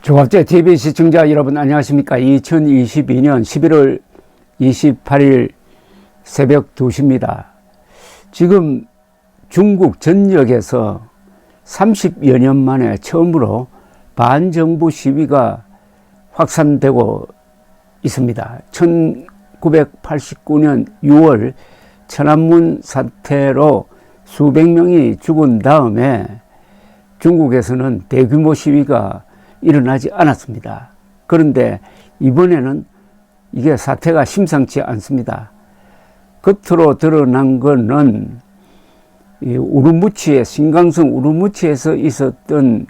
조갑제 TV 시청자 여러분 안녕하십니까. 2022년 11월 28일 새벽 2시입니다. 지금 중국 전역에서 30여 년 만에 처음으로 반정부 시위가 확산되고 있습니다. 1989년 6월 천안문 사태로 수백 명이 죽은 다음에 중국에서는 대규모 시위가 일어나지 않았습니다. 그런데 이번에는 이게 사태가 심상치 않습니다. 겉으로 드러난 것은 신강성 우르무치에서 있었던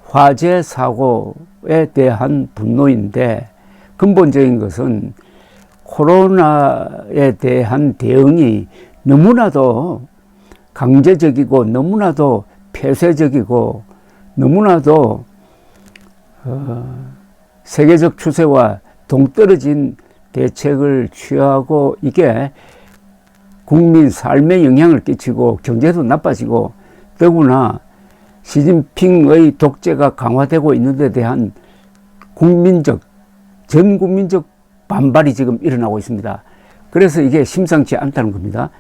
화재 사고에 대한 분노인데, 근본적인 것은 코로나에 대한 대응이 너무나도 강제적이고 너무나도 폐쇄적이고 너무나도 세계적 추세와 동떨어진 대책을 취하고, 이게 국민 삶에 영향을 끼치고 경제도 나빠지고, 더구나 시진핑의 독재가 강화되고 있는 데 대한 전 국민적 반발이 지금 일어나고 있습니다. 그래서 이게 심상치 않다는 겁니다.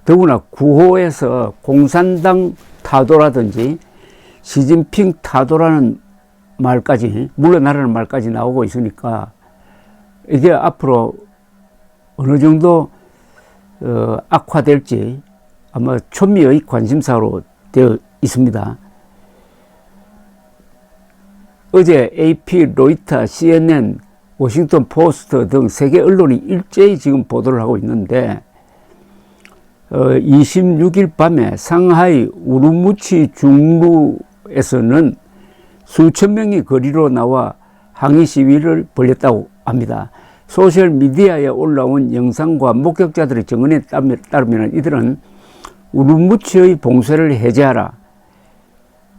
더구나 구호에서 공산당 타도라든지 시진핑 타도라는 말까지, 물러나라는 말까지 나오고 있으니까 이게 앞으로 어느 정도 악화될지 아마 초미의 관심사로 되어 있습니다. 어제 AP, 로이터, CNN, 워싱턴 포스트 등 세계 언론이 일제히 지금 보도를 하고 있는데, 26일 밤에 상하이 우르무치 중루에서는 수천 명이 거리로 나와 항의 시위를 벌였다고 합니다. 소셜미디어에 올라온 영상과 목격자들의 증언에 따르면 이들은 우르무치의 봉쇄를 해제하라,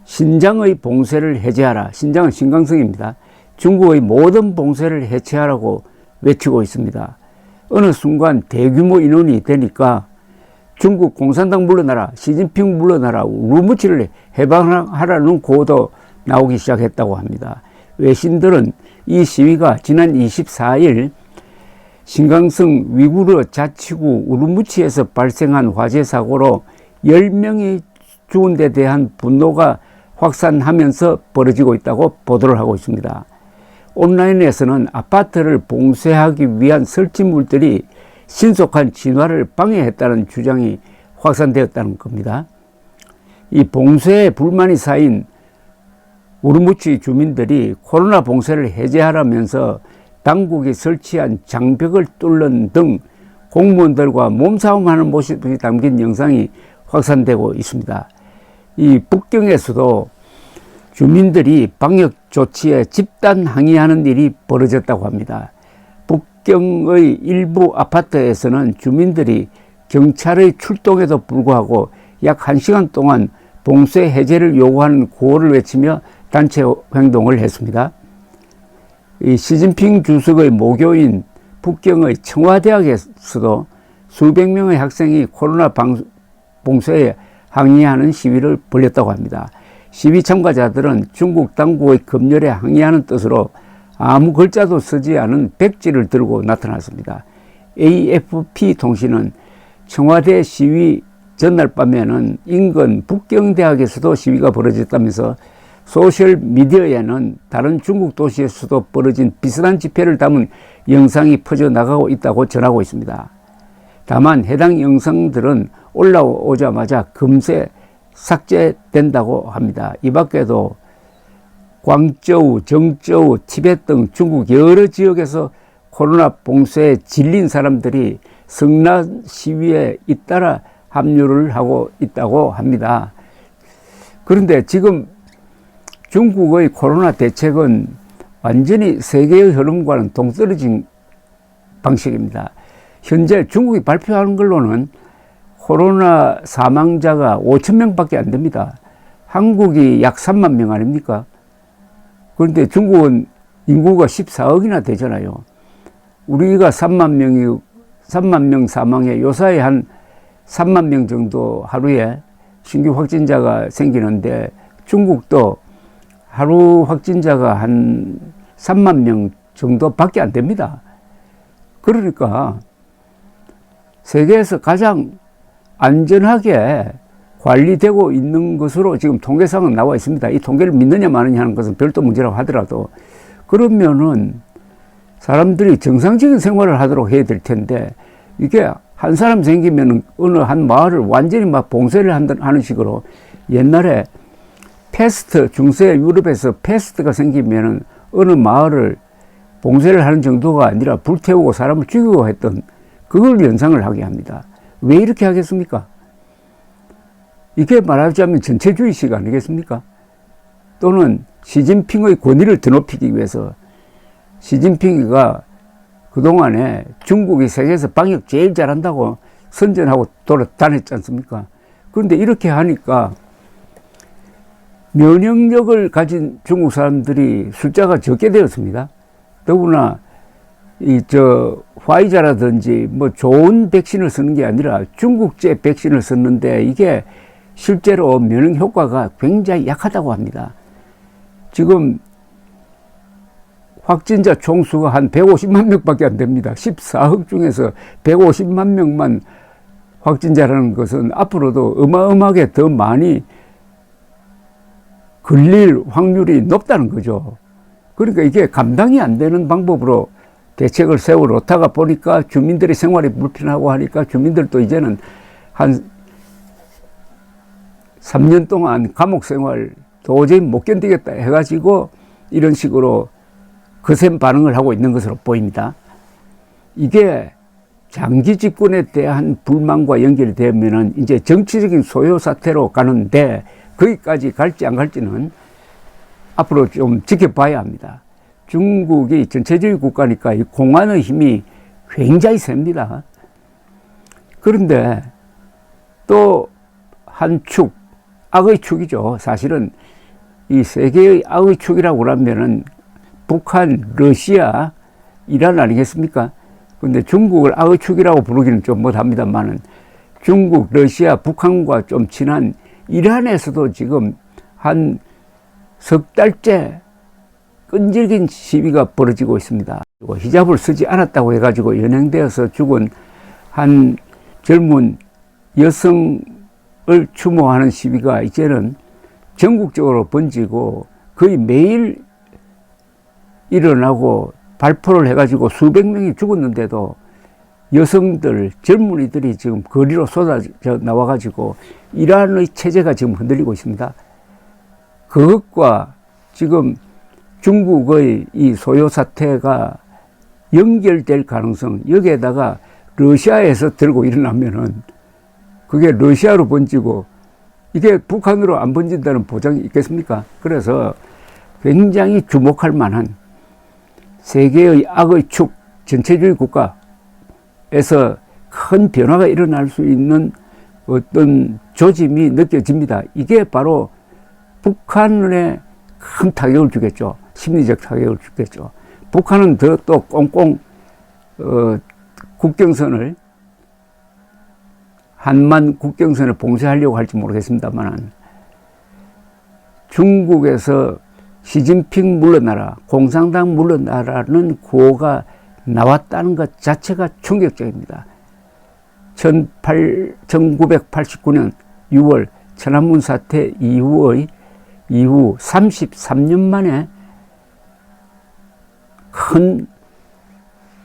신장의 봉쇄를 해제하라, 신장은 신강성입니다, 중국의 모든 봉쇄를 해체하라고 외치고 있습니다. 어느 순간 대규모 인원이 되니까 중국 공산당 물러나라, 시진핑 물러나라, 우르무치를 해방하라는 고도 나오기 시작했다고 합니다. 외신들은 이 시위가 지난 24일 신강성 위구르 자치구 우르무치에서 발생한 화재 사고로 10명이 죽은 데 대한 분노가 확산하면서 벌어지고 있다고 보도를 하고 있습니다. 온라인에서는 아파트를 봉쇄하기 위한 설치물들이 신속한 진화를 방해했다는 주장이 확산되었다는 겁니다. 이 봉쇄에 불만이 쌓인 우르무치 주민들이 코로나 봉쇄를 해제하라면서 당국이 설치한 장벽을 뚫는 등 공무원들과 몸싸움하는 모습이 담긴 영상이 확산되고 있습니다. 이 북경에서도 주민들이 방역 조치에 집단 항의하는 일이 벌어졌다고 합니다. 북경의 일부 아파트에서는 주민들이 경찰의 출동에도 불구하고 약 1시간 동안 봉쇄 해제를 요구하는 구호를 외치며 단체 행동을 했습니다. 이 시진핑 주석의 모교인 북경의 청와대학에서도 수백 명의 학생이 코로나 봉쇄에 항의하는 시위를 벌였다고 합니다. 시위 참가자들은 중국 당국의 검열에 항의하는 뜻으로 아무 글자도 쓰지 않은 백지를 들고 나타났습니다. AFP 통신은 청와대 시위 전날 밤에는 인근 북경대학에서도 시위가 벌어졌다면서 소셜미디어에는 다른 중국 도시에서도 벌어진 비슷한 집회를 담은 영상이 퍼져나가고 있다고 전하고 있습니다. 다만 해당 영상들은 올라오자마자 금세 삭제된다고 합니다. 이 밖에도 광저우, 정저우, 티벳 등 중국 여러 지역에서 코로나 봉쇄에 질린 사람들이 성난 시위에 잇따라 합류를 하고 있다고 합니다. 그런데 지금 중국의 코로나 대책은 완전히 세계의 흐름과는 동떨어진 방식입니다. 현재 중국이 발표하는 걸로는 코로나 사망자가 5천 명밖에 안 됩니다. 한국이 약 3만 명 아닙니까? 그런데 중국은 인구가 14억이나 되잖아요. 우리가 3만 명 사망에 요사이 한 3만 명 정도 하루에 신규 확진자가 생기는데, 중국도 하루 확진자가 한 3만 명 정도밖에 안 됩니다. 그러니까 세계에서 가장 안전하게 관리되고 있는 것으로 지금 통계상은 나와 있습니다. 이 통계를 믿느냐 마느냐 하는 것은 별도 문제라고 하더라도, 그러면은 사람들이 정상적인 생활을 하도록 해야 될 텐데, 이게 한 사람 생기면 어느 한 마을을 완전히 막 봉쇄를 하는 식으로, 옛날에 패스트, 중세 유럽에서 패스트가 생기면은 어느 마을을 봉쇄를 하는 정도가 아니라 불태우고 사람을 죽이고 했던 그걸 연상을 하게 합니다. 왜 이렇게 하겠습니까? 이게 말하자면 전체주의식 아니겠습니까? 또는 시진핑의 권위를 드높이기 위해서, 시진핑이가 그동안에 중국이 세계에서 방역 제일 잘한다고 선전하고 돌아다녔지 않습니까? 그런데 이렇게 하니까 면역력을 가진 중국 사람들이 숫자가 적게 되었습니다. 더구나 화이자라든지 뭐 좋은 백신을 쓰는 게 아니라 중국제 백신을 썼는데 이게 실제로 면역 효과가 굉장히 약하다고 합니다. 지금 확진자 총수가 한 150만 명밖에 안 됩니다. 14억 중에서 150만 명만 확진자라는 것은 앞으로도 어마어마하게 더 많이 걸릴 확률이 높다는 거죠. 그러니까 이게 감당이 안 되는 방법으로 대책을 세워놓다가 보니까 주민들의 생활이 불편하고 하니까 주민들도 이제는 한 3년 동안 감옥 생활 도저히 못 견디겠다 해가지고 이런 식으로 거센 반응을 하고 있는 것으로 보입니다. 이게 장기 집권에 대한 불만과 연결이 되면은 이제 정치적인 소요 사태로 가는데, 거기까지 갈지 안 갈지는 앞으로 좀 지켜봐야 합니다. 중국이 전체주의 국가니까 이 공안의 힘이 굉장히 셉니다. 그런데 또 한 축, 악의 축이죠. 사실은 이 세계의 악의 축이라고 하면은 북한, 러시아, 이란 아니겠습니까? 근데 중국을 악의 축이라고 부르기는 좀 못합니다만은 중국, 러시아, 북한과 좀 친한 이란에서도 지금 한 석 달째 끈질긴 시위가 벌어지고 있습니다. 히잡을 쓰지 않았다고 해가지고 연행되어서 죽은 한 젊은 여성을 추모하는 시위가 이제는 전국적으로 번지고 거의 매일 일어나고 발포를 해가지고 수백 명이 죽었는데도 여성들, 젊은이들이 지금 거리로 쏟아져 나와가지고 이란의 체제가 지금 흔들리고 있습니다. 그것과 지금 중국의 이 소요 사태가 연결될 가능성, 여기에다가 러시아에서 들고 일어나면은 그게 러시아로 번지고 이게 북한으로 안 번진다는 보장이 있겠습니까? 그래서 굉장히 주목할 만한 세계의 악의 축, 전체주의 국가에서 큰 변화가 일어날 수 있는 어떤 조짐이 느껴집니다. 이게 바로 북한에 큰 타격을 주겠죠. 심리적 타격을 주겠죠. 북한은 더 또 꽁꽁 국경선을, 한만 국경선을 봉쇄하려고 할지 모르겠습니다만, 중국에서 시진핑 물러나라, 공산당 물러나라는 구호가 나왔다는 것 자체가 충격적입니다. 1989년 6월 천안문 사태 이후 33년 만에 큰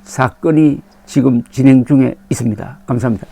사건이 지금 진행 중에 있습니다. 감사합니다.